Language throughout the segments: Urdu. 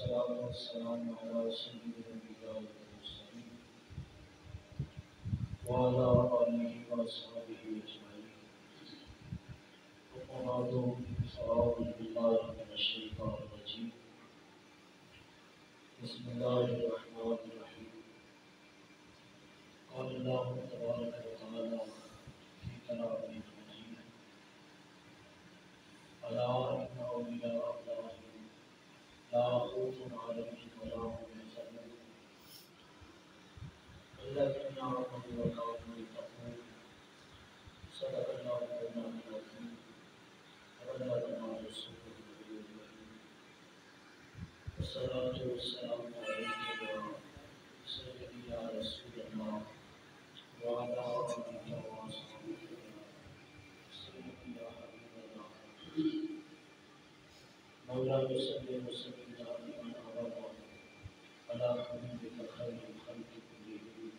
والصلاة والسلام على سيد الأنبياء والمرسلين وعلى آله وصحبه أجمعين. أما بعد فأعوذ بالله من الشيطان الرجيم. بسم الله الرحمن الرحيم. قال الله تبارك وتعالى في كلامه المجيد: ألا إن أولياء الله لا خوف عليهم ولا هم يحزنون الذين آمنوا وكانوا يتقون. صدق الله مولانا العظيم وبلغنا رسوله النبي الكريم. والصلاة والسلام عليك يا سيدي يا رسول الله وعلى آلك وأصحابك يا سيدي يا حبيب الله. مولانا صل وسلم دائما أبدا على حبيبك خير الخلق كلهم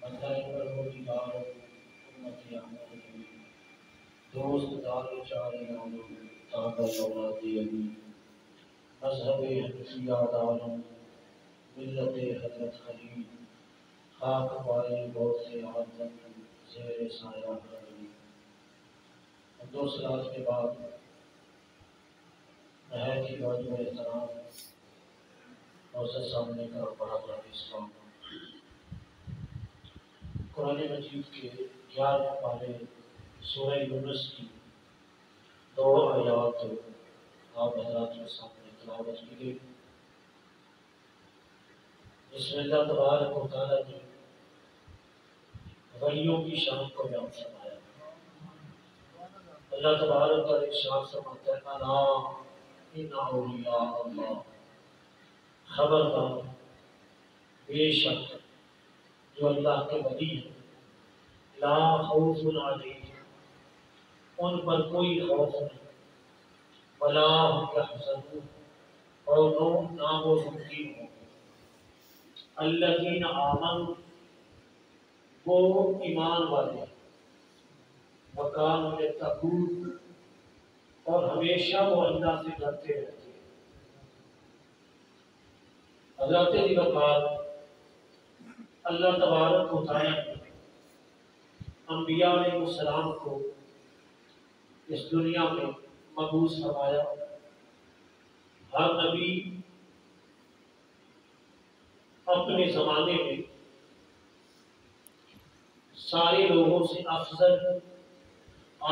مدائن پروردگار امت احمد دوست دار چار ناموں تابع اولاد علی مذہب حنفیہ عالم ملت حضرت خلیل خاک پائے بہت سے آدم زیر سایہ علی. دو صلات کے بعد نہایت ہی واجب احترام معزز سامنے کا بڑا بڑا اسلام. قرآن مجید کے 11 پارے سورہ یونس کی 2 آیات آپ حضرات کے سامنے تلاوت کی گئی، جس میں اللہ تبارک و تعالیٰ نے ولیوں کی شان کو بیان فرمایا. اللہ تبارک کا ارشاد فرماتا ہے: الا ان اولیاء اللہ، خبردار بے شک جو اللہ کے ولی ہیں، لا خوف علیہم، ان پر کوئی خوف نہیں، ولا هم یحزنون، اور نہ وہ غمگین ہوں گے. الذین آمنوا، وہ ایمان والے ہیں، وکانوا یتقون، اور ہمیشہ وہ اللہ سے ڈرتے رہتے ہیں. حضرت دی وفات اللہ تبارک و تعالیٰ نے انبیاء علیہ السلام کو اس دنیا میں مبعوث فرمایا. ہر نبی اپنے زمانے میں سارے لوگوں سے افضل،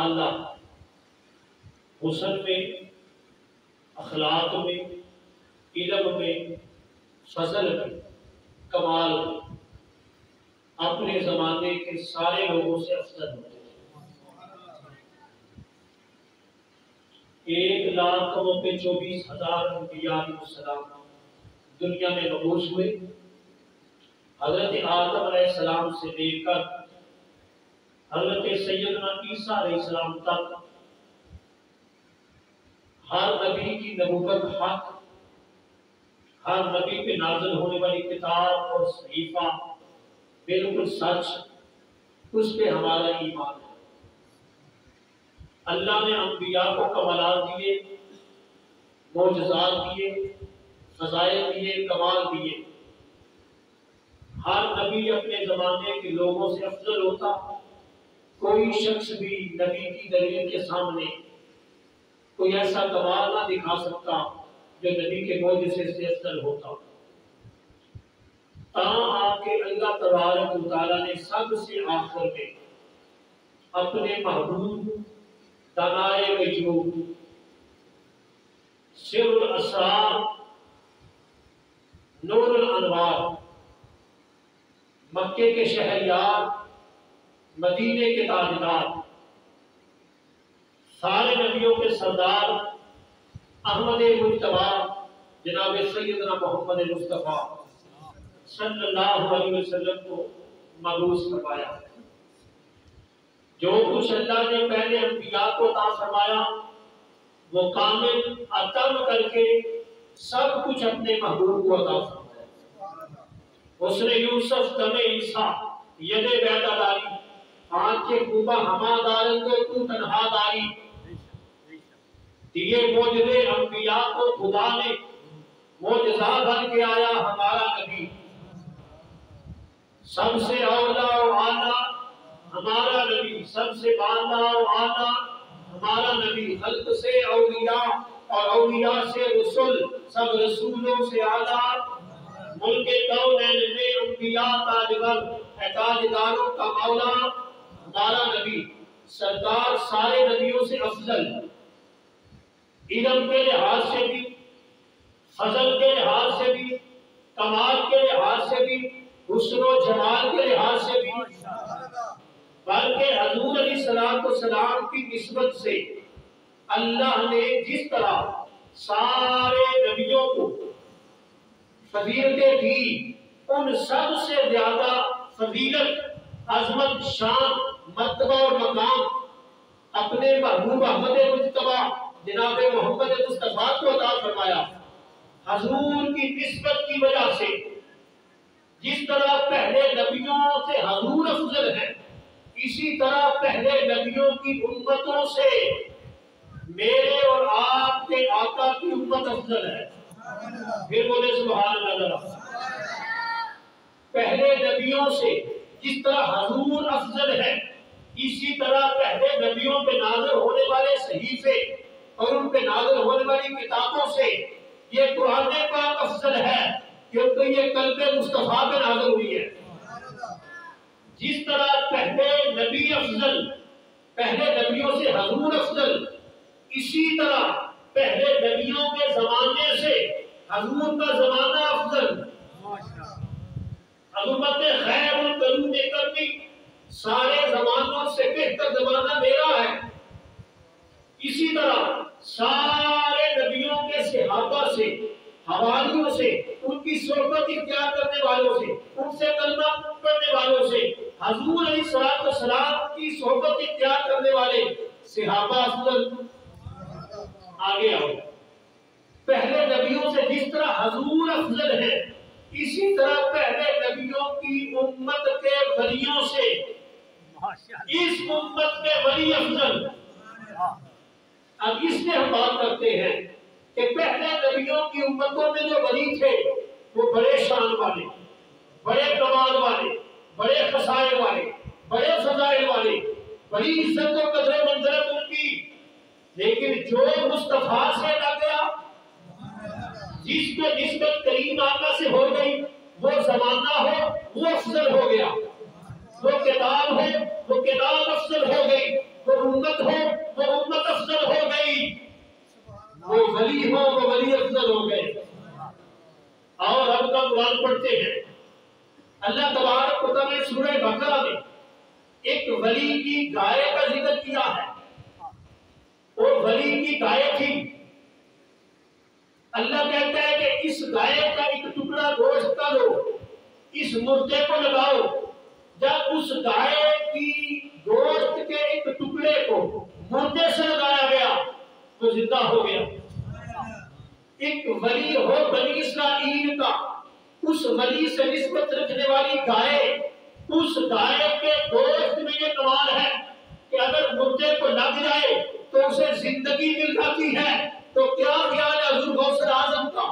اعلیٰ، حسن میں، اخلاق میں، علم میں، فضل میں، کمال میں اپنے زمانے کے سارے لوگوں سے افضل ہوتے ہیں. 1,24,000 انبیاء علیہ السلام دنیا میں مبعوث ہوئے. حضرت آدم علیہ السلام سے لے کر حضرت سیدنا عیسیٰ علیہ السلام تک ہر نبی کی نبوت حق، ہر نبی پہ نازل ہونے والی کتاب اور صحیفہ بالکل سچ، اس پہ ہمارا ایمان ہے. اللہ نے انبیاء کو کمالات دیے، معجزات دیے، فضائل دیے، کمال دیے. ہر نبی اپنے زمانے کے لوگوں سے افضل ہوتا. کوئی شخص بھی نبی کی دلیل کے سامنے کوئی ایسا کمال نہ دکھا سکتا جو نبی کے معجزے سے افضل ہوتا. آ کے اللہ تبارک و تعالیٰ نے سب سے آخر میں اپنے محبوب دانائے غیوب، سر الاسرار، نور الانوار، مکے کے شہریار، مدینے کے تاجدار، سارے نبیوں کے سردار، احمد مجتبی جناب سیدنا محمد مصطفیٰ صلی اللہ علیہ وسلم کو مبعوث فرمایا. جو کچھ اللہ نے پہلے انبیاء کو عطا فرمایا وہ کامل عطا کر کے سب کچھ اپنے محبوب کو عطا فرمایا. اس نے یوسف دم عیسیٰ ید بیدہ داری، آنکھ کے خوبہ ہما دارندے تو تنہا داری، دیے معجزے انبیاء کو خدا نے معجزہ بن کے آیا ہمارا نبی، سب سے اولا و اعلیٰ ہمارا نبی، سب سے بالا و اعلیٰ ہمارا نبی، خلق سے اولیاء اور اولیاء سے رسول، سب رسولوں سے اعلیٰ، ملک کونین میں انبیاء تاجور، تاجداروں کا مولا ہمارا نبی، سردار سارے نبیوں سے افضل، علم کے لحاظ سے بھی، فضل کے لحاظ سے بھی، کمال کے لحاظ سے بھی، حسن و جمال کے لحاظ سے بھی، بلکہ حضور علیہ السلام کی نسبت سے اللہ نے جس طرح سارے نبیوں کو فضیلتیں دی، ان سب سے زیادہ فضیلت، عظمت، شان، مرتبہ اور مقام اپنے محبوب احمد مجتبی جناب محمد مصطفیٰ کو عطا فرمایا۔ حضور کی نسبت کی وجہ سے جس طرح پہلے نبیوں سے حضور افضل ہے، اسی طرح پہلے نبیوں کی امتوں سے میرے اور آپ کے آقا کی امت افضل ہے۔ پھر بولے سبحان اللہ۔ پہلے نبیوں سے جس طرح حضور افضل ہے، اسی طرح پہلے نبیوں پہ نازل ہونے والے صحیفے اور ان پہ نازل ہونے والی کتابوں سے یہ قرآن پاک افضل ہے، کیونکہ یہ قلب مصطفیٰ پہ نازل ہوئی ہے۔ جس طرح پہلے نبی افضل، پہلے نبیوں سے حضور افضل، اسی طرح پہلے نبیوں کے زمانے سے حضور کا زمانہ افضل۔ حضرت خیر القرون کرمی، سارے زمانوں سے بہتر زمانہ میرا ہے۔ اسی طرح سارے نبیوں کے صحابہ سے، حواریوں سے، ان کی صحبت اختیار کرنے والوں سے، ان سے کلمہ پڑھنے والوں سے، حضور علیہ السلام کی صحبت اختیار کرنے والے صحابہ افضل۔ آگے آؤ، پہلے نبیوں سے جس طرح حضور افضل ہے، اسی طرح پہلے نبیوں کی امت کے ولیوں سے اس امت کے ولی افضل۔ اب اس میں ہم بات کرتے ہیں کہ پہلے نبیوں کی امتوں میں جو ولی تھے وہ بڑے شان والے، بڑے کمال والے، بڑے خصائل والے، بڑے فضائل والے، بڑی عزت و قدر و منزلت ان کی، لیکن جو مصطفیٰ سے لگ گیا، جس کو نسبت کریم آقا سے ہو گئی، وہ زمانہ ہو وہ افضل ہو گیا، وہ کتاب ہو وہ کتاب افضل ہو گئی، وہ امت ہو وہ امت افضل ہو گئی، وہ ولی ہو وہ ولی افضل ہو گئے۔ اور ہم کا قرآن پڑھتے ہیں، اللہ تبارک و تعالیٰ نے سورہ بقرہ میں ایک ولی کی گائے کا ذکر کیا ہے۔ وہ ولی کی گائے تھی، اللہ کہتا ہے کہ اس گائے کا ایک ٹکڑا گوشت کا لو، اس مردے کو لگاؤ۔ جب اس گائے کی گوشت کے ایک ٹکڑے کو مردے سے لگایا گیا تو زندہ ہو گیا۔ ایک ولی ہو بنی اسرائیل کا، اس ولی سے نسبت رکھنے والی گائے، اس گائے کے گوشت میں یہ کمال ہے کہ اگر مردے کو لگ جائے تو اسے زندگی مل جاتی ہے۔ تو کیا خیال ہے حضور غوث اعظم کا؟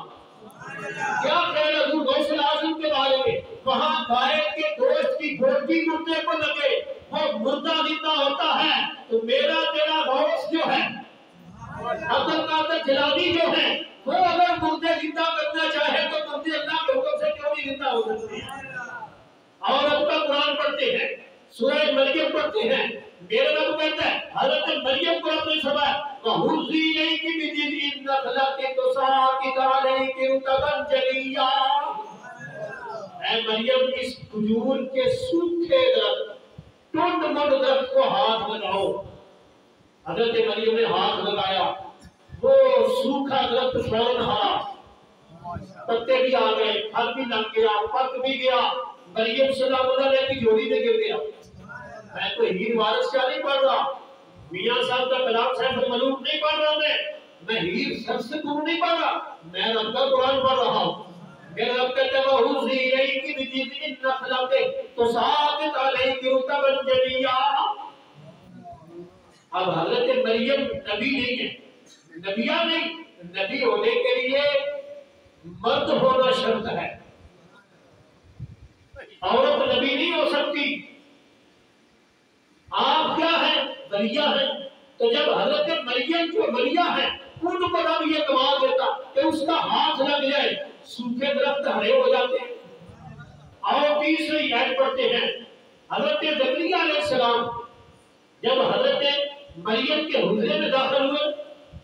کیا خیال ہے حضور غوث اعظم کے بارے میں؟ وہاں گائے کے گوشت کی گوٹی مردے کو لگے، وہ مردہ زندہ ہوتا ہے۔ تو میرا تیرا غوث جو ہے، عبد القادر جیلانی جو ہے، وہ اگر مردے زندہ کرنا چاہے تو مردے اللہ کے حکم سے کیوں نہیں زندہ ہو سکتے ہیں؟ اور اب کا قرآن پڑھتے ہیں، سورہ مریم پڑھتے ہیں، میرے رب کہتا ہے حضرت مریم کو اپنے فرمایا وَحُزِّي إِلَيْكِ بِجِذْعِ النَّخْلَةِ تُسَاقِطْ عَلَيْكِ رُطَبًا جَنِيًّا۔ اے مریم، اس کھجور کے سوکھے درخت، ٹنڈ منڈ درخت کو ہاتھ لگاؤ۔ حضرت مریم نے ہاتھ لگایا، وہ سوکھا درخت فوراً ہرا، پتے بھی آ گئے، پھل بھی لگ گیا، پک بھی گیا، مریم سلام اللہ علیہ کی جھولی میں گر گیا۔ میں تو ہیر وارث کا نہیں پڑھ رہا، میاں صاحب کا کلام صاحب الملوک نہیں پڑھ رہا، میں ہیر سب سے دور نہیں پڑھ رہا، میں رب کا قرآن پڑھ رہا ہوں۔ میرا رب کہتا ہے وَحُزِّي إِلَيْكِ بِجِذْعِ النَّخْلَةِ تُسَاقِطْ عَلَيْكِ رُطَبًا جَنِيًّا۔ اب حضرت مریم نبی نہیں ہے، نبیہ نہیں، نبی ہونے کے لیے مرد ہونا شرط ہے، عورت نبی نہیں ہو سکتی۔ آپ کیا ہیں؟ ولیہ ہیں۔ تو جب حضرت مریم جو ولیہ ہیں ان کو رب یہ کمال دیتا کہ اس کا ہاتھ لگ جائے سوکھے درخت ہرے ہو جاتے ہیں۔ اور تیسری آیت پڑھتے ہیں، حضرت زکریا علیہ السلام جب حضرت مریم کے حجرے میں داخل ہوئے،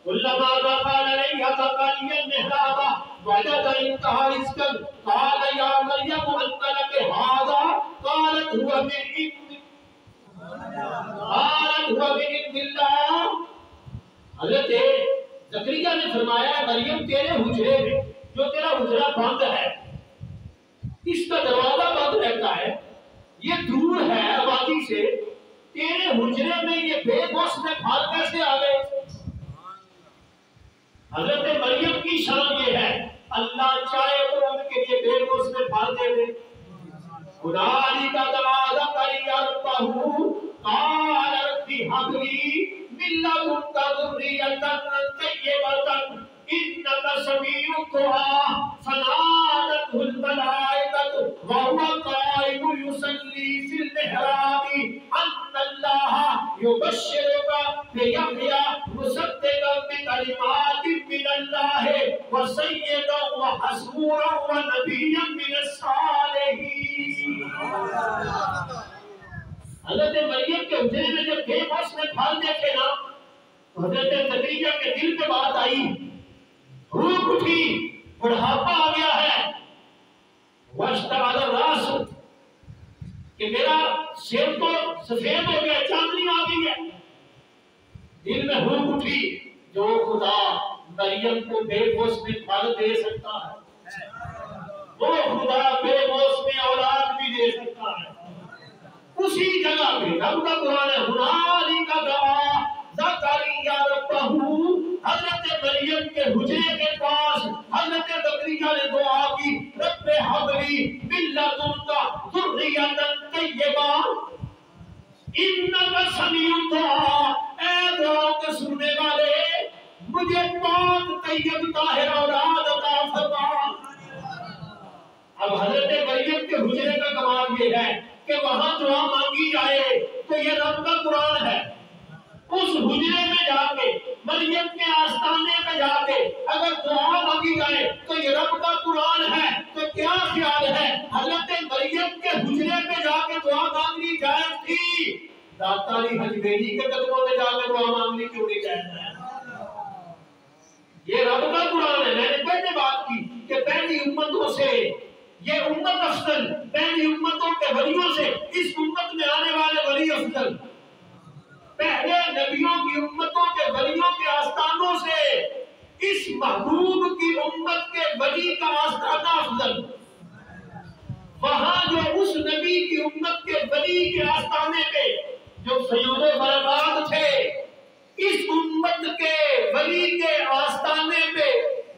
کلما دخل علیہا زکریا المحراب وجد عندها رزقا قال یا مریم ان لک ھذا قالت هو من عند اللہ۔ حضرت زکریا نے فرمایا مریم تیرے حجرے میں جو تیرا حجرہ بند ہے، اس کا دروازہ بند رہتا ہے، یہ دور ہے آبادی سے، تیرے حجرے میں یہ بے بس میں پھل کیسے آ گئے؟ حضرت مریم کی شان یہ ہے اللہ چاہے تو ان کے لیے بے بس میں پھل دے دے۔ خدای کا دروازہ کریا ربہو قال رب هب لي من لدنك ذرية طيبة إنك سميع الدعاء فنادته الملائكة وهو قائم يصلي في المحراب أن الله يبشرك بيحيى مصدقا بكلمات من الله وسيدا وحصورا ونبيا من الصالحين۔ حضرت مریم کے حجرے میں جب بے بس میں پھل دیکھے نا، حضرت زکریا کے دل پہ بات آئی، روح اٹھی، بڑھاپا آ گیا ہے، واشتعل الراس، کہ میرا سر تو سفید ہو گیا، چاندنی آ گئی ہے۔ دل میں روح اٹھی، جو خدا مریم کو بے بس میں پھل دے سکتا ہے وہ خدا بے بس میں اولاد بھی دے سکتا ہے۔ اسی جگہ پہ رب کا قرآن ہے، ہنالک دعا زکریا ربہو، حضرت مریم کے حجرے کے پاس حضرت زکریا نے دعا کی، رب ہب لی من لدنک ذریۃ طیبہ انک سمیع الدعاء، اے دعا کے سننے والے مجھے پاک طیب طاہر اولاد عطا فرما۔ اب حضرت مریم کے حجرے کا کمال یہ ہے کہ وہاں دعا مانگی جائے تو یہ رب کا قرآن ہے۔ اس حجرے میں جا کے، مریم کے آستانے پہ جا کے اگر دعا مانگی جائے تو یہ رب کا قرآن ہے۔ تو کیا خیال ہے حضرت مریم کے حجرے پہ جا کے دعا مانگنی جائز تھی؟ داتا علی حجویری کے قدموں میں جا کے دعا مانگنی کیوں نہیں جائز ہے؟ یہ رب کا قرآن ہے۔ میں نے پہلے بات کی کہ پہلی امتوں سے یہ امت افضل، پہلی امتوں کے ولیوں سے اس امت میں آنے والے ولی افضل، پہلے نبیوں کی امتوں کے ولیوں کے آستانوں سے اس محبوب کی امت کے ولی کا آستانہ افضل۔ وہاں جو اس نبی کی امت کے ولی کے آستانے پہ جو سید و برکات تھے، اس امت کے ولی کے آستانے پہ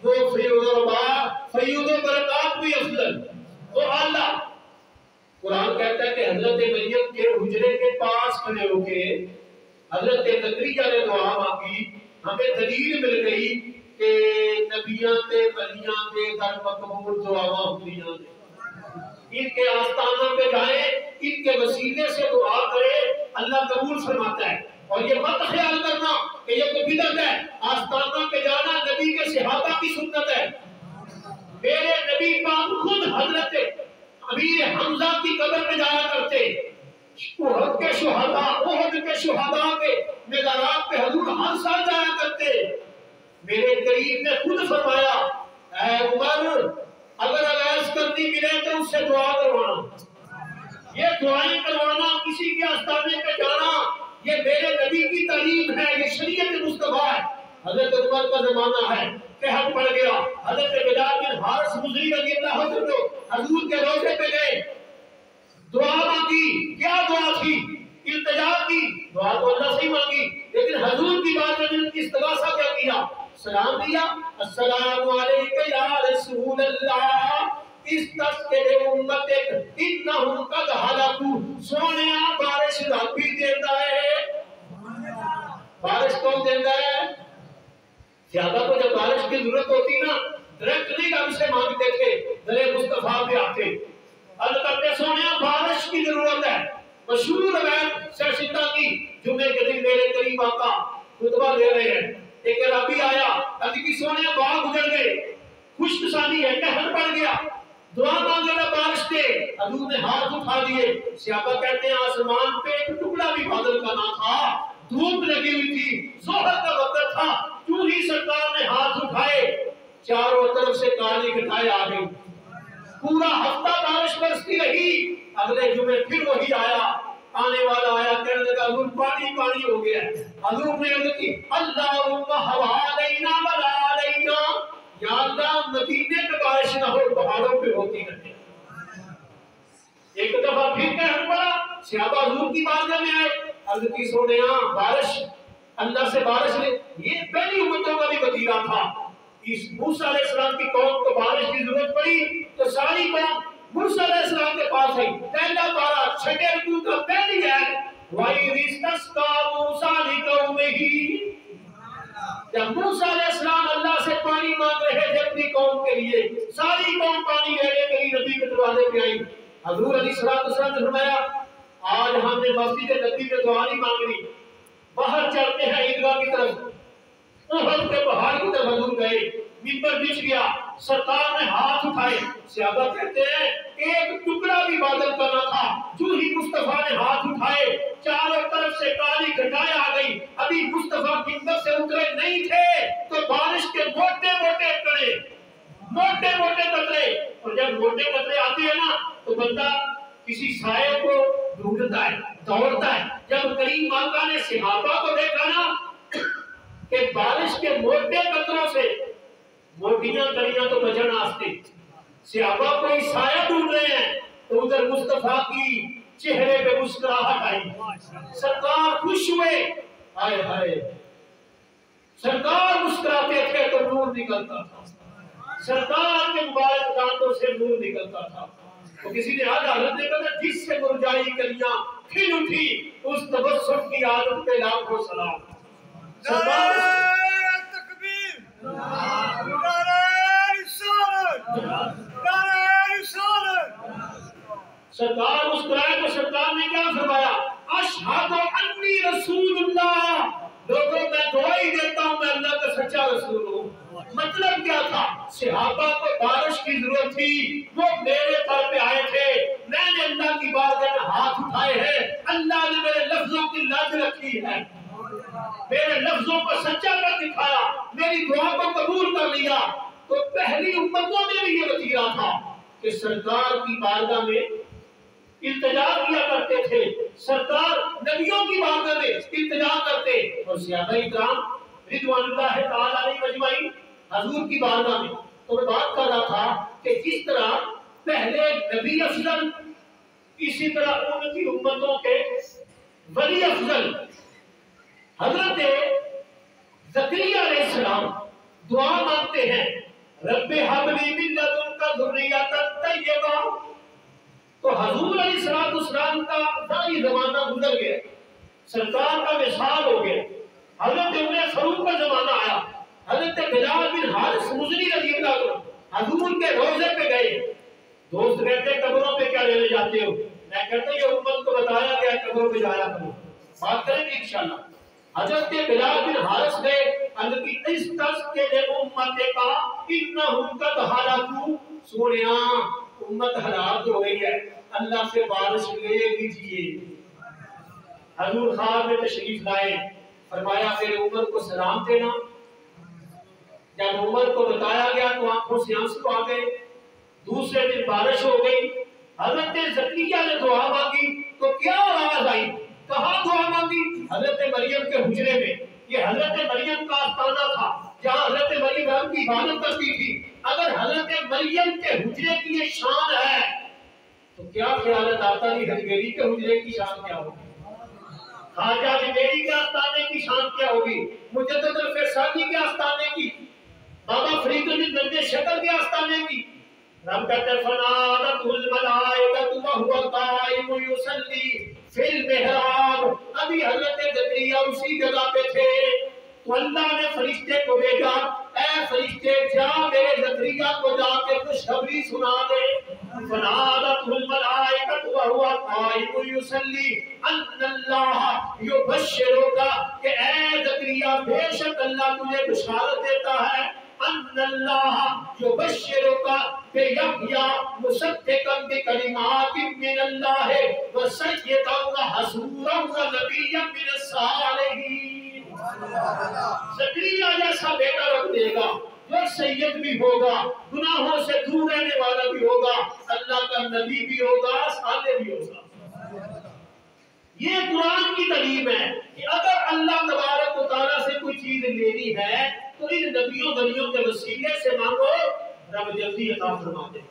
وہ سید و برکات بھی افضل، وہ اعلیٰ۔ قرآن کہتا ہے کہ حضرت مریم کے حجرے کے پاس کھڑے ہو کے حضرت زکریا نے دعا مانگی، ہمیں دلیل مل گئی کہ نبیاں تے ولیاں تے در مقبول دعاواں ہوندیاں نے۔ ان کے آستانوں پہ جائیں، ان کے وسیلے سے دعا کرے، اللہ قبول فرماتا ہے۔ اور یہ مت خیال کرنا کہ یہ کوئی بدعت ہے، آستانوں پہ جانا نبی کے صحابہ کی سنت ہے۔ میرے نبی پاک خود حضرت امیر حمزہ کی قبر میں جایا کرتے، احد کے شہداء کے مزارات پہ حضور ہر سال جایا کرتے۔ میرے قریب نے خود فرمایا، اے عمر اگر علیس کرنی ملے تو اس سے دعا کروانا، یہ دعائیں کروانا، کسی کے آستانے پہ جانا، یہ میرے نبی کی تعلیم ہے، یہ شریعت مصطفیٰ ہے۔ حضرت عمر کا زمانہ ہے، قحط پڑ گیا، حضرت بلال بن حارث مزری رضی اللہ عنہ حضور کے روضے پہ گئے، دعا مانگی۔ کیا دعا تھی؟ التجا کی دعا تو اللہ سے ہی مانگی، لیکن حضور کی بات میں نے استغاثہ کیا کیا؟ سلام دیا، السلام علیکم یا رسول اللہ استسقِ لِأُمَّتِكَ إِنَّهُمْ قَدْ هَلَكُوا۔ سونیا بارش رب بھی دیتا ہے، بارش کون دیتا ہے؟ زیادہ تو جب بارش کی ضرورت ہوتی نا ڈائریکٹلی رب سے مشہور روایت سرشتہ کی، جمعے کے دن میرے قریب آقا خطبہ دے رہے ہیں، ایک عربی آیا، ابھی کی سونے باغ گزر گئے، خشک سالی ہے، قہر پڑ گیا، دعا مانگے نہ بارش دے، حضور نے ہاتھ اٹھا دیے، صحابہ کہتے ہیں آسمان پہ ایک ٹکڑا بھی بادل کا نہ تھا، دھوپ لگی ہوئی تھی، ظہر کا وقت تھا، کیوں ہی سرکار نے ہاتھ اٹھائے، چاروں طرف سے کالی گھٹائیں آ گئی، پورا ہفتہ بارش برستی رہی، اگلے جمعے پھر وہی آیا، آنے والا آیا کہنے لگا حضور پانی پانی ہو گیا، حضور نے عرض کی اللہم حوالینا ولا علینا، یا اللہ مدینے میں بارش نہ ہو پہاڑوں پہ ہوتی رہے۔ ایک دفعہ پھر کہنے پڑا، صحابہ حضور کی بارگاہ میں آئے، عرض کی سونیا بارش اللہ سے بارش لے، یہ پہلی امتوں کا بھی وتیرہ تھا، اس موسیٰ علیہ السلام کی قوم کو بارش کی ضرورت پڑی تو ساری قوم موسیٰ علیہ السلام کے پاس آئی، پہلا پارہ چھٹے رکوع کا پہلی ہے وَإِذِ اسْتَسْقَىٰ مُوسَىٰ لِقَوْمِهِ، جب موسیٰ علیہ السلام اللہ سے پانی مانگ رہے تھے اپنی قوم کے لیے، ساری قوم پانی لینے کے لیے نبی کے دروازے پہ آئی، حضور علیہ السلام نے فرمایا آج ہم نے مسجد نبی میں دعا نہیں مانگنی، باہر چلتے ہیں عیدگاہ کی طرف، احد کے پہاڑ کی طرف حضور گئے، ممبر بچھ گیا، سرکار نے ہاتھ اٹھائے، صحابہ کہتے ہیں ایک ٹکڑا بھی بادل کا نہ تھا، جو ہی مصطفیٰ نے ہاتھ اٹھائے چاروں طرف سے کالی گھٹائیں آ گئی، ابھی مصطفیٰ ممبر سے اترے نہیں تھے تو بارش کے موٹے موٹے کڑے، موٹے موٹے قطرے، اور جب موٹے قطرے آتے ہیں نا تو بندہ کسی سائے کو ڈھونڈتا ہے، دوڑتا ہے، جب کریم آقا نے صحابہ کو دیکھا نا کہ بارش کے موٹے قطروں سے موٹیاں کڑیاں تو بچن آستے، صحابہ کوئی سایہ ڈھونڈ رہے ہیں تو ادھر مصطفیٰ کی چہرے پہ مسکراہٹ آئی، سرکار خوش ہوئے، ہائے ہائے سرکار مسکراتے تھے تو نور نکلتا تھا، سرکار کے مبارک دانتوں سے نور نکلتا تھا، تو کسی نے آج حضرت نے کہا جس سے مرجائی کلیاں کھل اٹھی اس تبسم کی عادت پہ لاکھوں سلام۔ نعرہ تکبیر، نعرہ رسالت، نعرہ رسالت۔ سرکار مسکرائے تو سرکار نے کیا فرمایا؟ اشہد انی رسول اللہ، لوگوں میں گواہی دیتا ہوں میں اللہ کا سچا رسول ہوں۔ مطلب کیا تھا؟ صحابہ کو بارش کی ضرورت تھی، وہ میرے طرف پہ آئے تھے، میں نے اللہ کی بارگاہ میں ہاتھ اٹھائے ہیں، اللہ نے میرے لفظوں کی لاج رکھی ہے، میرے لفظوں کو سچا کر دکھایا، میری دعا کو قبول کر لیا۔ تو پہلی امتوں میں بھی یہ وتیرہ تھا کہ سرکار کی بارگاہ میں التجا کیا کرتے تھے، سرکار نبیوں کی بارگاہ میں التجا کرتے، اور صحابہ کرام رضوان اللہ تعالی علیہ مجمعین حضور کی بارگاہ میں۔ تو میں بات کر رہا تھا کہ جس طرح پہلے نبی افضل، اسی طرح ان کی امتوں کے ولی افضل حضرت زکریا علیہ السلام دعا مانگتے ہیں رب حب لی من لدنک ذریۃ طیبہ، تو حضور علیہ السلام کا ظاہری زمانہ گزر گیا، سرکار کا وصال ہو گیا، حضرت عمر فاروق کا زمانہ آیا، حضرت بلال بن حارث مزنی رضی اللہ عنہ حضور کے روضے پہ گئے، دوست کہتے قبروں پہ کیا لینے جاتے ہو؟ میں کہتا یہ امت کو بتایا گیا قبروں پہ جایا کرو، بات کریں گے انشاءاللہ۔ حضرت بلال بن حارث نے عرض کی اس تس کے لئے امت کا انہم قد ہلاکو، سونیا امت ہلاک ہو گئی ہے، اللہ سے بارش لے لیجئے۔ حضور خواب میں تشریف لائے، فرمایا میرے عمر کو سلام دینا، جب عمر کو بتایا گیا تو آنکھوں سے آنسو آ گئے، دوسرے دن بارش ہو گئی، حضرت زکریا نے دعا مانگی تو کیا آواز آئی؟ کہاں دعا مانگی؟ حضرت مریم کے حجرے میں، یہ حضرت مریم کا آستانہ تھا جہاں حضرت مریم رب کی عبادت کرتی تھی، اگر حضرت مریم کے حجرے کی یہ شان ہے تو کیا خیالت آتا نہیں حجویری کے حجرے کی شان کیا ہوگی، خواجہ حجویری کے آستانے کی شان کیا ہوگی، مجدد الفیصلی کے آستانے کی، بابا فرید الدین بندے شکر کے آستانے کی۔ رب کہتے فنادت الملائکۃ وہو قائم یصلی فی المحراب، ابھی حضرت زکریا اسی جگہ پہ تھے تو اللہ نے فرشتے کو بھیجا، اے فرشتے جا میرے زکریا کو جا کے خوشخبری سنا دے، فنادت الملائکۃ وہو قائم یصلی ان اللہ یبشرک کہ اے زکریا بے شک اللہ تجھے بشارت دیتا ہے ان اللہ یبشرک بیحییٰ مصدقا بکلمات من اللہ وسیدا وحصورا ونبیا من الصالحین۔ زکریا جیسا بیٹا رکھ دے گا جو سید بھی ہوگا، گناہوں سے دور رہنے والا بھی ہوگا، اللہ کا نبی بھی ہوگا، صالح بھی ہوگا۔ یہ قرآن کی تعلیم ہے کہ اگر اللہ تبارک و تعالیٰ سے کوئی چیز لینی ہے تو ان نبیوں ولیوں کے وسیلے سے مانگو، رب جلدی عطا فرما دے گا۔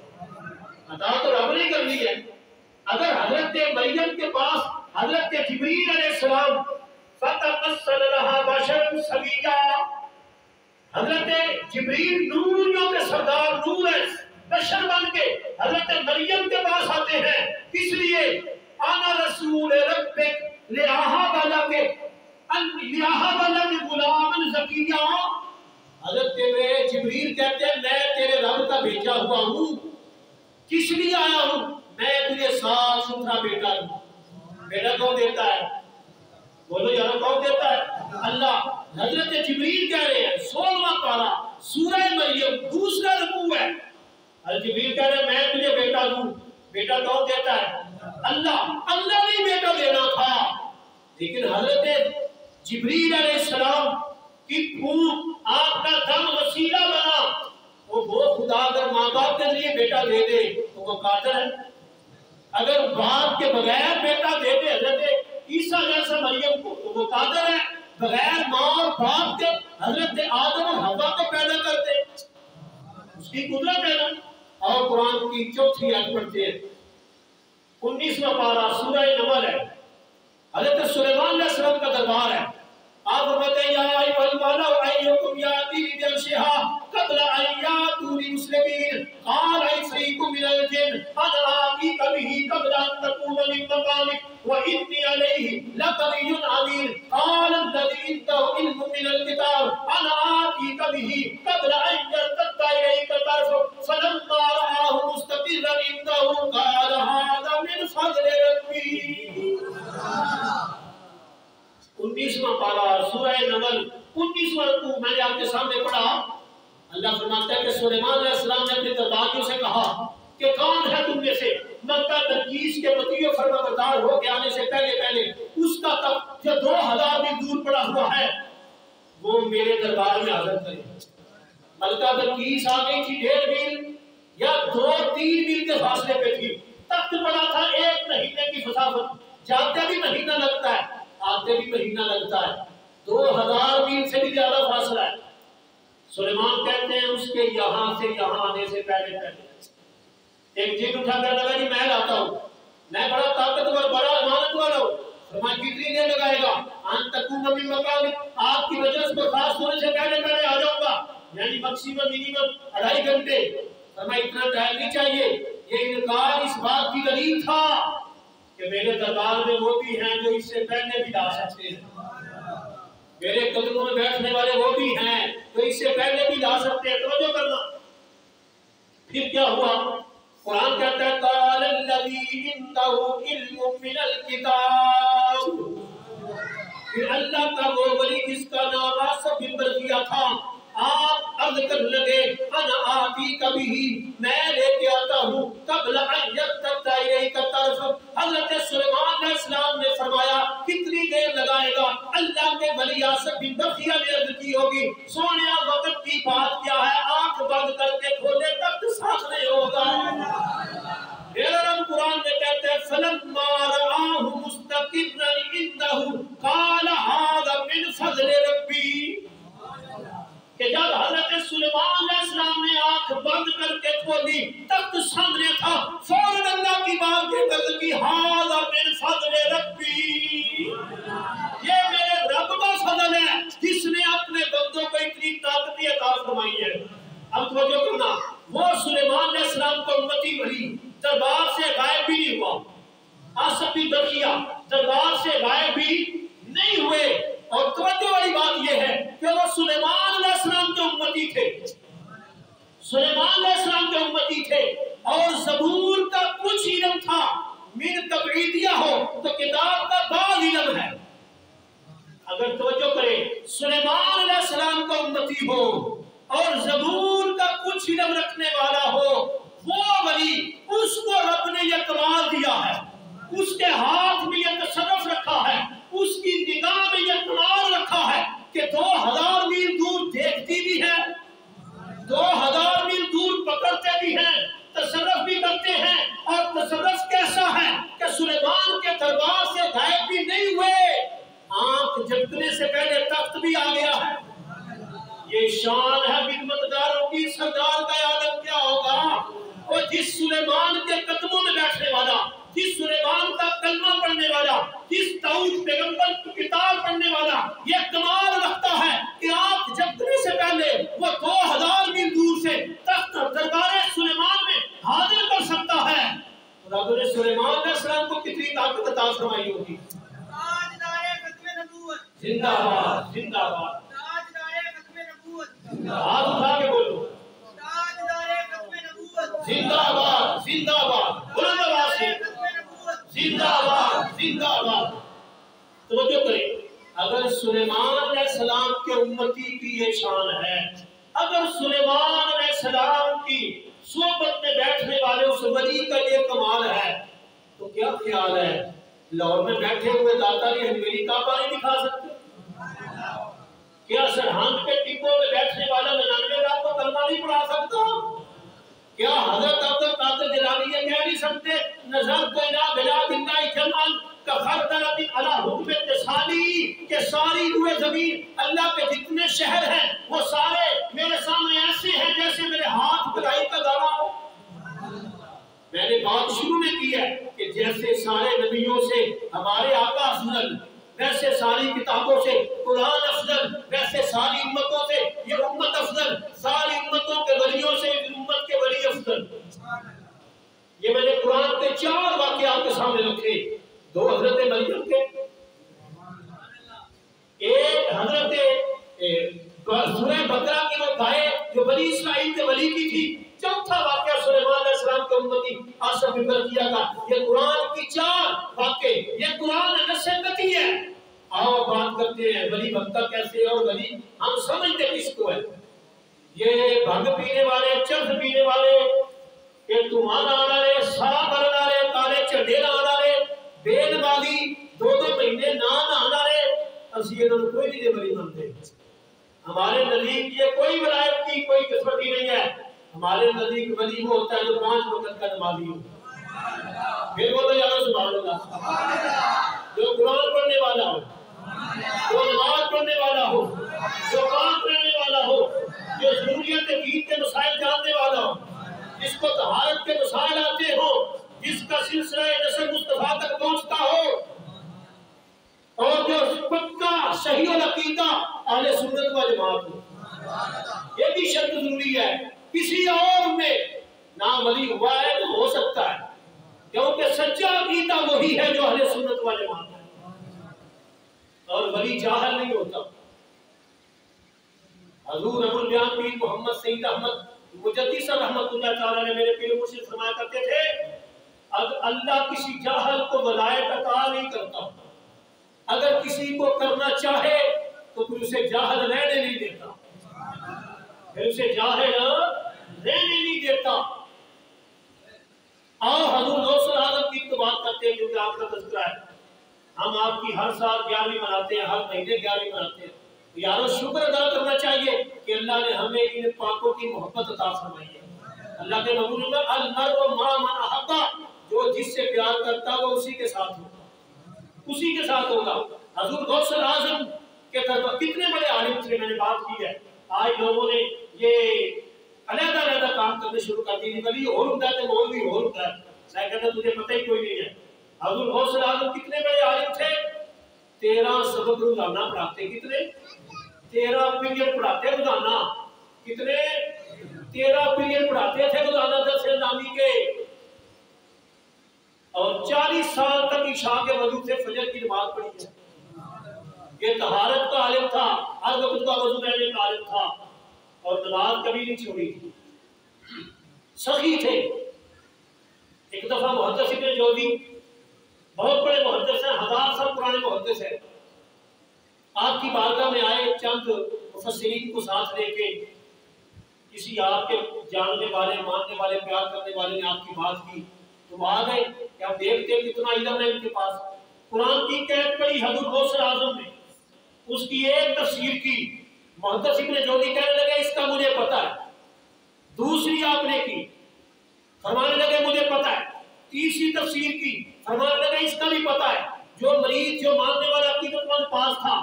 عطا تو رب نے کرنی ہے۔ اگر حضرت مریم کے پاس حضرت جبریل علیہ السلام فتمثل لها بشرا سویا، حضرت جبریل نوریوں کے سردار نور ہے، بشر بن کے حضرت مریم کے پاس آتے ہیں، اس لیے انا رسول ربک لہب لک غلام زکیہ، حضرت جبریل کہتے ہیں میں تیرے رب کا بھیجا ہوا ہوں، کس لیے آیا ہوں؟ میں تجھے صاف ستھرا بیٹا دوں۔ بیٹا کون دیتا ہے؟ بولو یار کون دیتا ہے؟ اللہ۔ حضرت جبریل کہہ رہے ہیں 16واں پارہ سورہ مریم دوسرا رکوع ہے، حضرت جبریل کہہ رہے ہیں میں تجھے بیٹا دوں۔ بیٹا کون دیتا ہے؟ اللہ۔ اللہ نے بیٹا دینا تھا، لیکن حضرت جبریل علیہ السلام کی پھوٹ آپ کا دم وسیلہ بنا، وہ خدا اگر ماں باپ کے لیے بیٹا دے دے تو وہ قادر ہے، اگر باپ کے بغیر بیٹا دے دے حضرت عیسیٰ جیسا مریم کو تو وہ قادر ہے بغیر ماں اور باپ کے حضرت آدم اور حوا کو پیدا کرتے، اس کی قدرت ہے نا۔ اور قرآن کی چوتھی آیت پڑھتے ہیں 19واں پارہ سورہ نمل ہے، حضرت سلیمان علیہ السلام کا دربار ہے۔ آپ فرماتے ہیں یا ایھا الملأ ایکم یاتی بعرشھا قبل ان یاتونی مسلمین قال عفریت من الجن انا آتیک بہ قبل ان تقوم من مقامک وانی علیہ لقوی امین قال الذی عنده علم من الکتاب انا آتیک بہ قبل ان یرتد الیک طرفک فلما رآہ مستقرا عنده قال ھذا من فضل ربی۔ 19واں پارہ سورہ نمل 19واں رکوع میں نے آپ کے سامنے پڑھا۔ اللہ فرماتا ہے کہ سلیمان علیہ السلام نے اپنے درباریوں سے کہا کہ کون ہے تم میں سے مکہ ترکیز کے مطیع و فرما بردار ہو کے آنے سے پہلے اس کا تب جو 2000 میل دور پڑا ہوا ہے وہ میرے دربار میں حاضر کرے۔ مکہ ترکیز آ گئی تھی 1.5 میل یا 2-3 میل کے فاصلے پہ تھی، تخت پڑا تھا 1 مہینے کی مسافت، جاتے بھی مہینہ لگتا ہے آتے بھی مہینہ لگتا ہے، 2000 میل سے بھی زیادہ فاصلہ ہے۔ سلیمان کہتے ہیں اس کے یہاں سے یہاں آنے سے پہلے ایک جن اٹھا کر لگا جی میں لاتا ہوں، میں بڑا طاقتور بڑا امانت والا ہوں، فرمایا کتنی دیر لگائے گا؟ ان تقوم من مقامک، آپ کی وجہ سے خاص ہونے سے پہلے آ جاؤں گا، یعنی میکسیمم منیمم 2.5 گھنٹے۔ فرمایا اتنا ٹائم نہیں چاہیے، یہ انکار اس بات کی دلیل تھا کہ میرے دربار میں وہ بھی ہیں جو اس سے پہلے بھی لا سکتے ہیں، میرے قدموں میں بیٹھنے والے وہ بھی ہیں جو اس سے پہلے بھی لا سکتے ہیں۔ توجہ کرنا، پھر کیا ہوا؟ قرآن کہتا ہے قال الذی عنده علم من الکتاب، پھر اللہ کا وہ ولی جس کا نام آصف بن برقیہ تھا، آپ عرض کر لگے انا آتی کبھی میں لے کے آتا ہوں قبل ان یرتد الیک طرفک۔ حضرت سلیمان علیہ السلام نے فرمایا کتنی دیر لگائے گا؟ اللہ کے ولی آصف بن برقیہ نے عرض کی ہوگی سونیا وقت کی بات کیا ہے، آنکھ بند کر کے کھولے تک سامنے ہوگا۔ میرا رب قرآن میں کہتے ہیں فلما رآہ مستقرا عنده قال ھذا من فضل ربی، کہ جب حضرت سلیمان علیہ السلام نے آنکھ بند کر کے کھولی تخت سامنے تھا، فوراً اللہ کی بات کے قدر کی ھذا من فضل ربی، یہ میرے رب کا فضل ہے جس نے اپنے بندوں کو اتنی طاقت عطا فرمائی ہے۔ اب توجہ کرنا، وہ سلیمان علیہ السلام کو امتی ولی دربار سے غائب بھی نہیں ہوا، آصف بن برقیہ دربار سے غائب بھی نہیں ہوئے، اور توجہ والی بات یہ ہے کہ وہ سلیمان علیہ السلام کے امتی تھے، سلیمان علیہ السلام کے امتی تھے، اور زبور کا کچھ علم تھا، من تبعیدیہ ہو تو کتاب کا بعض علم ہے. اگر توجہ کرے سلیمان علیہ السلام کا امتی ہو اور زبور کا کچھ علم رکھنے والا ہو، وہ ولی اس کو رب نے یہ کمال دیا ہے، اس کے ہاتھ میں یہ تصرف رکھا ہے، اس کی نگاہ میں یہ کمال رکھا ہے کہ 2000 میل دور دیکھتی بھی ہے، 2000 میل دور پکڑتے بھی ہیں، تصرف بھی کرتے ہیں. اور تصرف کیسا ہے کہ سلیمان کے دربار سے غائب بھی نہیں ہوئے، آنکھ جھپکنے سے پہلے تخت بھی آ گیا ہے. یہ شان ہے خدمتگاروں کی. سردار کا عالم کیا ہوگا؟ اور جس سلیمان کے قدموں میں بیٹھنے والا، جس سلیمان کا کلمہ پڑھنے والا، جس داؤد پیغمبر کی کتاب پڑھنے والا یہ کمال رکھتا ہے کہ آنکھ جھپکنے سے پہلے وہ 2000 میل دور سے تخت دربار سلیمان میں حاضر کر سکتا ہے. رب نے سلیمان علیہ السلام کو کتنی طاقت عطا فرمائی ہوگی. زندہ باد، زندہ باد. ہاتھ اٹھا کے بولو زندہ باد، زندہ باد. بلند آواز سے زندہ باد، زندہ باد. توجہ کریں، اگر سلیمان علیہ السلام کے امتی کی یہ شان ہے، اگر سلیمان علیہ السلام کی صحبت میں بیٹھنے والے اس ولی کا یہ کمال ہے تو کیا خیال ہے لاہور میں بیٹھے ہوئے داتا علی حجویری کعبہ نہیں دکھا سکتے؟ کیا سرہند کے ٹیپوں میں بیٹھنے والا 99 رات کو کلمہ نہیں پڑھا سکتا؟ کیا حضرت عبد القادر جیلانی یہ کہہ نہیں سکتے نظر کو الہ بلا بندہ جمال کا خردلت علی حکم اتصالی کہ ساری روح زمین اللہ کے جتنے شہر ہیں وہ سارے میرے سامنے ایسے ہیں جیسے میرے ہاتھ بلائی کا دارا ہو. میں نے بات شروع میں کی ہے کہ جیسے سارے نبیوں سے ہمارے آقا افضل، ویسے ساری کتابوں سے قرآن افضل، ویسے ساری امتوں سے یہ امت افضل، ساری امتوں کے ولیوں سے امت کے ولی افضل. یہ میں نے قرآن کے 4 واقعات کے سامنے رکھے. 2 حضرت مریم کے، ایک حضرت سورہ بقرہ کی وہ گائے جو بنی اسرائیل کے ولی کی تھی. چوتھا واقعہ سلیمان علیہ السلام کے امتی آصف بن برقیہ کا. یہ قرآن کی 4 واقعے، یہ قرآن نصیحتی ہے. آؤ بات کرتے ہیں ولی بنتا کیسے اور ولی ہم سمجھتے کس کو ہے. یہ بھنگ پینے والے، چرس پینے والے، یہ تمہارا آنا رہے، سارا برنا رہے، کالے چڑھے آنا رہے، بید باغی 2 مہینے نہ آنا رہے، اسی انہوں نے کوئی نہیں ولی بنتے. ہمارے نزدیک یہ کوئی ولایت کی کوئی قسمتی نہیں ہے. ہمارے نزدیک ولی وہ ہوتا ہے جو 5 وقت کا نمازی ہو. پھر وہ تو یاد سبحان اللہ، جو قرآن پڑھنے والا ہو، جو نماز پڑھنے والا ہو، جو کام کرنے والا ہو، جو ضروریت دین کے مسائل جاننے والا ہو، جس کو طہارت کے مسائل آتے ہو، جس کا سلسلہ نسب مصطفیٰ تک پہنچتا ہو، اور جو پکا صحیح العقیدہ اہل سنت و جماعت ہو. یہ بھی شرط ضروری ہے. کسی اور میں نہ ولی ہوا ہے تو ہو سکتا ہے کیونکہ سچا عقیدہ وہی ہے جو اہل سنت و جماعت ہے، اور ولی جاہل نہیں ہوتا. حضور ابو الجان پیر محمد سعید احمد مجدی صاحب رحمۃ اللہ تعالی نے میرے پیر مرشد فرمایا کرتے تھے اللہ کسی جاہل کو ولایت عطا نہیں کرتا، اگر کسی کو کرنا چاہے تو پھر اسے جاہل رہنے نہیں دیتا، پھر اسے جاہل رہنے نہیں دیتا. اور حضور غوث اعظم کی تو بات کرتے ہیں کیونکہ آپ کا تذکرہ ہے. ہم آپ کی ہر سال 11ویں مناتے ہیں، ہر مہینے 11ویں مناتے ہیں. یارو شکر ادا کرنا چاہیے کہ اللہ نے ہمیں ان پاکوں کی محبت عطا فرمائی ہے. اللہ کے نبی نے المرء مع من احب، جو جس سے پیار کرتا وہ اسی کے ساتھ ہوگا، اسی کے ساتھ ہوگا. حضور غوث اعظم کے طرف کتنے بڑے عالم تھے، میں نے بات کی ہے. آج لوگوں نے یہ علیحدہ علیحدہ کام کرنے شروع کر دی. ولی اور ہوتا ہے تو مولوی اور ہوتا ہے. میں کہتا تجھے پتہ ہی کوئی نہیں ہے. حضور غوث اعظم کتنے بڑے عالم تھے. 13 سبق روزانہ پڑھاتے. کتنے؟ 13 پیریڈ پڑھاتے روزانہ. کتنے؟ 13 پیریڈ پڑھاتے تھے روزانہ درس نظامی کے. اور 40 سال تک عشاء کے وضو سے فجر کی نماز پڑھی ہے. یہ طہارت کا عالم تھا، ہر وقت کا وضو کرنے کا عالم تھا، اور نماز کبھی نہیں چھوڑی تھی. سخی تھے. ایک دفعہ محدث ابن جوزی بہت بڑے محدث ہیں، 1000 سال پرانے محدث ہیں، آپ کی بارگاہ میں آئے، چند مفسرین کو ساتھ لے کے، کسی آپ کے جاننے والے، ماننے والے، پیار کرنے والے نے آپ کی بات کی تو وہ آ گئے کہ آپ دیکھتے ہیں کتنا علم ہے ان کے پاس۔ قرآن کی قید پڑھی حضور غوث اعظم نے، اس کی ایک تفسیر کی، محدث ابن جوزی کہنے لگے اس کا مجھے پتا ہے، دوسری آپ نے کی، فرمانے لگے مجھے پتا ہے، تیسری تفسیر کی، فرمانے لگے اس کا بھی پتا ہے۔ جو مریض، جو ماننے والا عقیدت مند پاس تھا،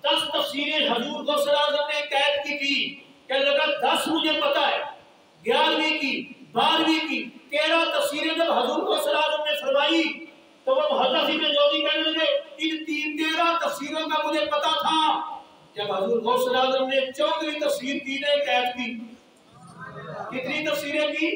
10 تفسیریں حضور غوث اعظم نے قید کی تھی، کہنے لگا 10 مجھے پتا ہے، 11ویں کی، 12ویں کی، 13 تفسیریں جب حضور غوث اعظم نے فرمائی تو وہ محدث ابن جوزی کہنے لگے ان 13 تفسیروں کا مجھے پتا تھا۔ جب حضور غوث اعظم نے 14ویں تفسیر کی نے قید کی، کتنی تفسیریں کی؟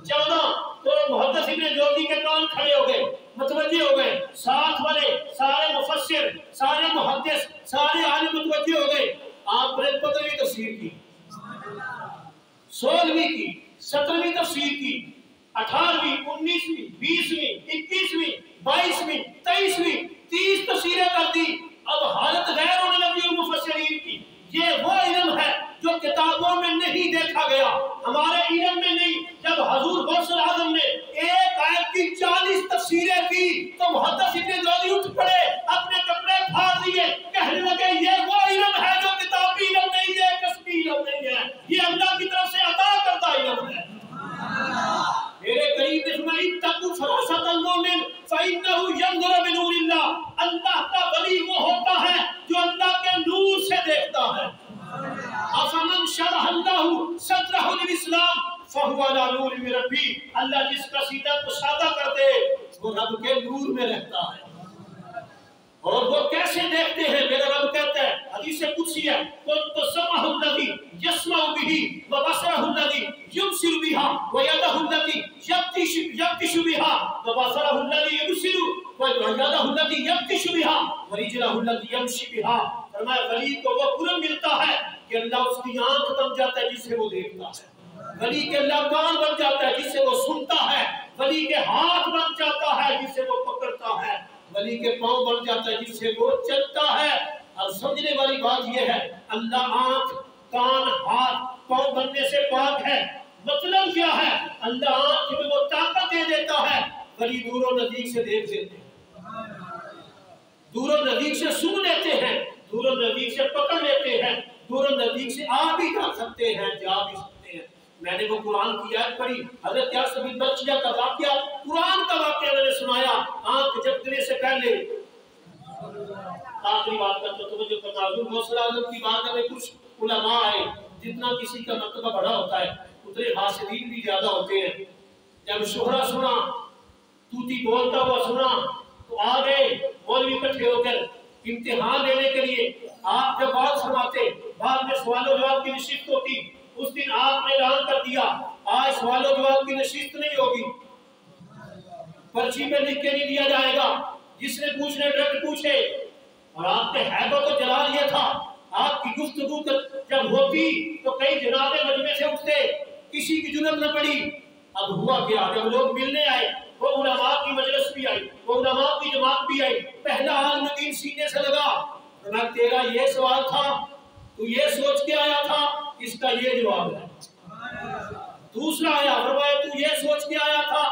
14۔ تو محدث ابن جوزی کے کان کھڑے ہو گئے، متوجہ ہو گئے، ساتھ والے سارے مفسر، سارے محدث، سارے عالم متوجہ ہو گئے۔ آپ نے 15ویں تفسیر کی، 16ویں کی، 17ویں تفسیر کی، 18ویں، 19ویں، 20ویں، 21ویں، 22ویں، 23ویں، 30 تفسیریں کر دی۔ اب حالت غیر ہونے لگی مفسرین کی۔ یہ وہ علم ہے جو کتابوں میں نہیں دیکھا گیا، ہمارے علم میں نہیں۔ جب حضور غوث اعظم نے ایک آیت کی 40 تفسیریں کی تو محدث ابن جوزی اٹھ پڑے، اپنے کپڑے پھاڑ دیے، کہنے لگے یہ وہ علم ہے جو کتابی علم نہیں ہے، کسبی علم نہیں ہے، یہ اللہ کی طرف سے عطا کردہ علم ہے۔ میرے قریب نے فرمایا اتقوا فراست المؤمن فإنه ينظر بنور اللہ، اللہ کا ولی وہ ہوتا ہے جو اللہ کے نور سے دیکھتا ہے۔ افمن شرح اللہ صدرہ للاسلام فهو على نور من ربی، اللہ جس کا سینہ کشادہ کر دے وہ رب کے نور میں رہتا ہے۔ اور وہ کیسے دیکھتے ہیں؟ میرا رب کہتا ہے، حدیث قدسی ہے، كنت سمعه الذي يسمع به وبصره الذي يبصر بها ويده التي يبطش بها وبصره الذي يبصر ويده التي يبطش بها ورجله التي يمشي بها۔ فرمایا ولی کو وہ علم ملتا ہے کہ اللہ اس کی آنکھ بن جاتا ہے جس سے وہ دیکھتا ہے، ولی کے اللہ کان بن جاتا ہے جس سے وہ سنتا ہے، ولی کے ہاتھ بن جاتا ہے جس سے وہ پکڑتا ہے، ولی کے پاؤں بن جاتا ہے جس سے وہ چلتا ہے۔ اور سمجھنے والی بات یہ ہے اللہ آنکھ، کان، ہاتھ، پاؤں بننے سے پاک ہے۔ مطلب کیا ہے؟ اللہ آنکھ میں وہ طاقت دے دیتا ہے، ولی دور و نزدیک سے دیکھ لیتے ہیں، دور و نزدیک سے سن لیتے ہیں، دور و نزدیک سے پکڑ لیتے ہیں، دور و نزدیک سے آ بھی جا سکتے ہیں، جا بھی سکتے ہیں۔ میں نے وہ قرآن کی آیت پڑھی، حضرت یاسر بن برقیہ کا واقعہ، قرآن کا واقعہ میں نے سنایا، آنکھ جھپکنے سے پہلے۔ آخری بات کرتا تو مجھے پتا، حضور غوث اعظم کی بات میں کچھ علماء آئے، جتنا کسی کا مرتبہ بڑا ہوتا ہے اتنے حاسدین بھی زیادہ ہوتے ہیں۔ جب شہرہ سنا، توتی بولتا ہوا سنا تو آ گئے مولوی اکٹھے ہو کر امتحان لینے کے لیے۔ آپ جب بات سناتے، بعد میں سوال و جواب کی نشست ہوتی، اس دن آپ نے اعلان کر دیا آج سوال و جواب کی نشست نہیں ہوگی، پرچی پہ لکھ کے نہیں دیا جائے گا، جس نے پوچھنے ڈائریکٹ پوچھے۔ اور آپ کے حیبت و جلال یہ تھا، آپ کی گفتگو جب ہوتی تو کئی جنازے مجمع سے اٹھتے، کسی کی جرأت نہ پڑی۔ اب ہوا کیا؟ جب لوگ ملنے آئے، وہ علماء کی مجلس بھی آئی، وہ علماء کی جماعت بھی آئی، پہلا عالم دین سینے سے لگا، فرمایا تیرا یہ سوال تھا، تو یہ سوچ کے آیا تھا، اس کا یہ جواب ہے۔ دوسرا آیا، فرمایا تو یہ سوچ کے آیا تھا،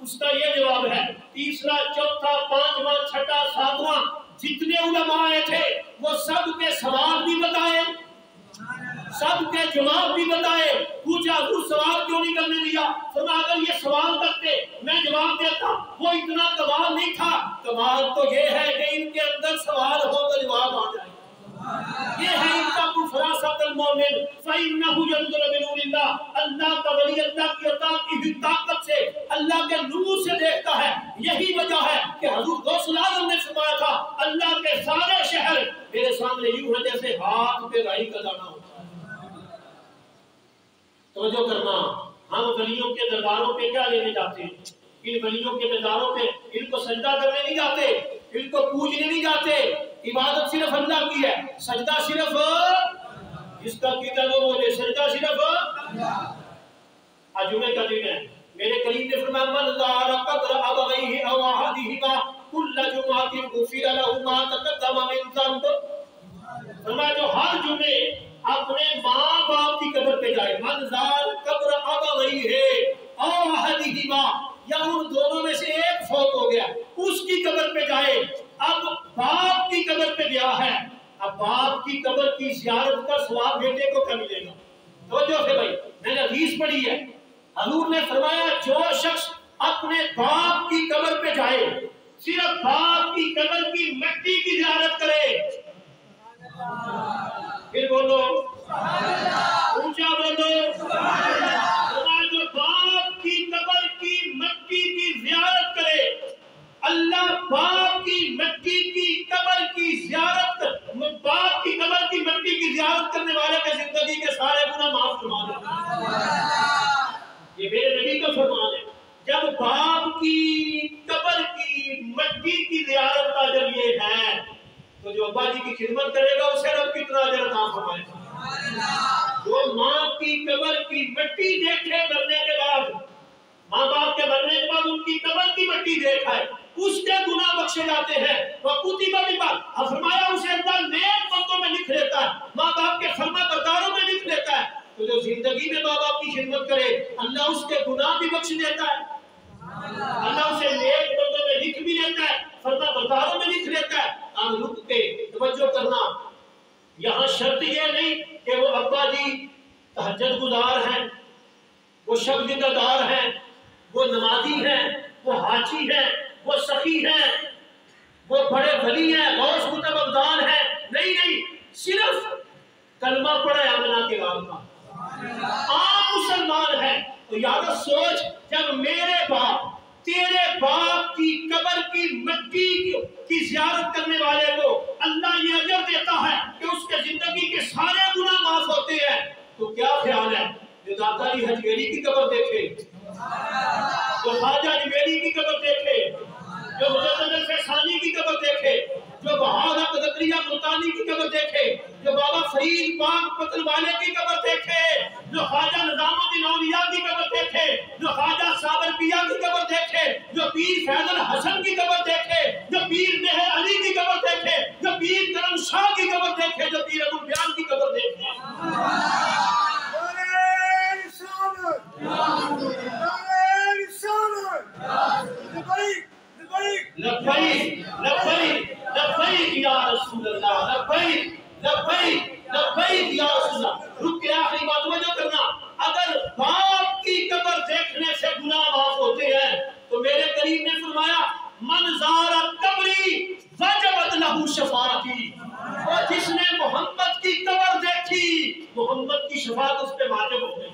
اس کا یہ جواب ہے۔ تیسرا، چوتھا، پانچواں، چھٹا، ساتواں، جتنے علماء آئے تھے وہ سب کے سوال بھی بتائے، سب کے جواب بھی بتائے۔ پوچھا حضور سوال کیوں نہیں کرنے دیا؟ فرمایا اگر یہ سوال کرتے میں جواب دیتا، وہ اتنا کمال نہیں تھا۔ کمال تو یہ ہے کہ ان کے اندر سوال ہو تو جواب آ جائے۔ یہ ہے اتقوا فراست المؤمن فإنه ينظر بنور اللہ، اللہ کا ولی اللہ کی عطا کی ہوئی طاقت سے، اللہ کے نور سے دیکھتا ہے۔ یہی وجہ ہے کہ حضور غوث اعظم نے فرمایا تھا اللہ کے سارے شہر میرے سامنے یوں ہیں جیسے ہاتھ پہ رائی کا دانہ ہوتا ہے۔ توجہ کرنا، ہم ولیوں کے درباروں پہ کیا لینے جاتے ہیں؟ ان ولیوں کے مزاروں پہ ان کو سجدہ کرنے نہیں جاتے، ان کو پوجنے نہیں جاتے۔ عبادت صرف اللہ کی ہے، سجدہ صرف جس کا کیتا وہ بولے، سجدہ صرف جمعے کا دن ہے، میرے کریم نے فرمایا من زار قبر ابویہ او احدہما کل جمعۃ غفر لہ ما تقدم من ذنب، فرمایا جو ہر جمعے اپنے ماں باپ کی قبر پہ جائے، من زار قبر ابویہ او احدہما، یا ان دونوں میں سے ایک فوت ہو گیا اس کی قبر پہ جائے، اب باپ کی قبر پہ گیا ہے، اب باپ کی قبر کی زیارت کا ثواب بیٹے کو کیا ملے گا؟ توجہ سے بھائی، میں نے حدیث پڑھی ہے، حضور نے فرمایا جو شخص اپنے باپ کی قبر پہ جائے، صرف باپ کی قبر کی مٹی کی زیارت کرے، پھر بولو اونچا بولو، جو باپ کی قبر کی مٹی کی زیارت کرے، اللہ باپ کی مٹی کی قبر کی زیارت، باپ کی قبر کی مٹی کی زیارت کرنے والے کے زندگی کے سارے گناہ معاف فرما دیتا ہے۔ یہ میرے نبی کا فرمان ہے، جب باپ کی قبر کی مٹی کی زیارت کا اجر یہ ہے تو جو ابا جی کی خدمت کرے گا اسے رب کتنا اجر عطا فرمائے گا۔ جو ماں کی قبر کی مٹی دیکھے مرنے کے بعد، ماں باپ کے مرنے کے بعد ان کی قبر کی مٹی دیکھا ہے، اس کے گناہ بخشے جاتے ہیں، وَقُتِبَ بِمَا، فرمایا اسے اللہ نیک بندوں میں لکھ لیتا ہے، ماں باپ کے فرما برداروں میں لکھ لیتا ہے۔ تو جو زندگی میں ماں باپ کی خدمت کرے اللہ اس کے گناہ بھی بخش دیتا ہے، اللہ اسے نیک بندوں میں لکھ بھی لیتا ہے، فرما برداروں میں لکھ لیتا ہے۔ آپ رک کے توجہ کرنا، یہاں شرط یہ نہیں کہ وہ ابا جی تہجد گزار ہیں، وہ شب زندہ دار ہیں، وہ نمازی ہیں، وہ حاجی ہیں، وہ سخی ہیں، وہ بڑے ولی ہیں، غوث قطب ابدال ہیں، نہیں، صرف کلمہ پڑھے آمنہ کے لال کا عام مسلمان ہے۔ تو یاد سوچ، جب میرے باپ تیرے باپ کی قبر کی مٹی کی زیارت کرنے والے کو اللہ یہ اجر دیتا ہے کہ اس کے زندگی کے سارے گناہ معاف ہوتے ہیں، تو کیا خیال ہے جو داتا علی حجویری کی قبر دیکھے، جو خواجہ اجمیری کی قبر دیکھے، جو مجدد الفیصانی کی قبر دیکھے، جو بہار حق زکریا ملتانی کی قبر دیکھے، جو بابا فرید پاک پتن والے کی قبر دیکھے، جو خواجہ نظام الدین اولیاء کی قبر دیکھے، جو خواجہ صابر پیا کی قبر دیکھے، جو پیر فیض الحسن کی قبر دیکھے، جو پیر مہر علی کی قبر دیکھے، جو پیر کرم شاہ کی قبر دیکھے، جو پیر ابو بیان کی قبر دیکھے۔ لبیک لبیک لبیک یا رسول اللہ، لبیک لبیک لبیک یا رسول اللہ۔ رک کے آخری بات توجہ کرنا، اگر باپ کی قبر دیکھنے سے گناہ معاف ہوتے ہیں تو میرے کریم نے فرمایا من زار قبری وجبت لہ شفاعتی، اور جس نے محمد کی قبر دیکھی محمد کی شفاعت اس پہ واجب ہو گئی۔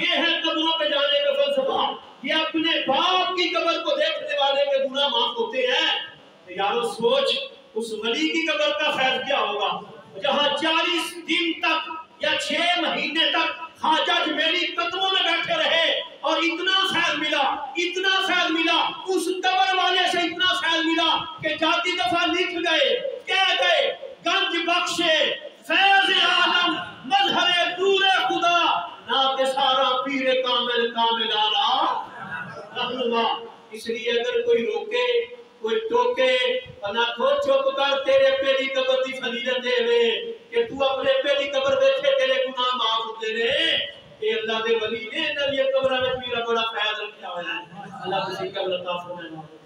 یہ ہے قبروں پہ جانے کا فلسفہ، یہ اپنے باپ کی قبر کو دیکھنے والے کے گناہ معاف ہوتے ہیں۔ تو یارو سوچ اس ولی کی قبر کا خیر کیا ہوگا جہاں 40 دن تک یا 6 مہینے تک خواجہ اجمیری قدموں میں بیٹھے رہے اور اتنا فیض ملا، اتنا فیض ملا، اس قبر والے سے اتنا فیض ملا کہ جاتی دفعہ لکھ گئے، کہہ گئے گنج بخشے فیض عالم مظہر نور خدا ناک سارا پیر کامل کامل آلہ رہنما۔ اس لیے اگر کوئی روکے کوئی ٹوکے نہ کھو چپ کر، تیرے پیری قبر دی فضیلت دے وے کہ تو اپنے پیری قبر دیکھے تیرے گناہ معاف ہوتے رہے۔ کہ اللہ دے ولی نے یہ قبر میں میرا بڑا فیض رکھا ہوا ہے، اللہ کسی قبر عطا فرمائے۔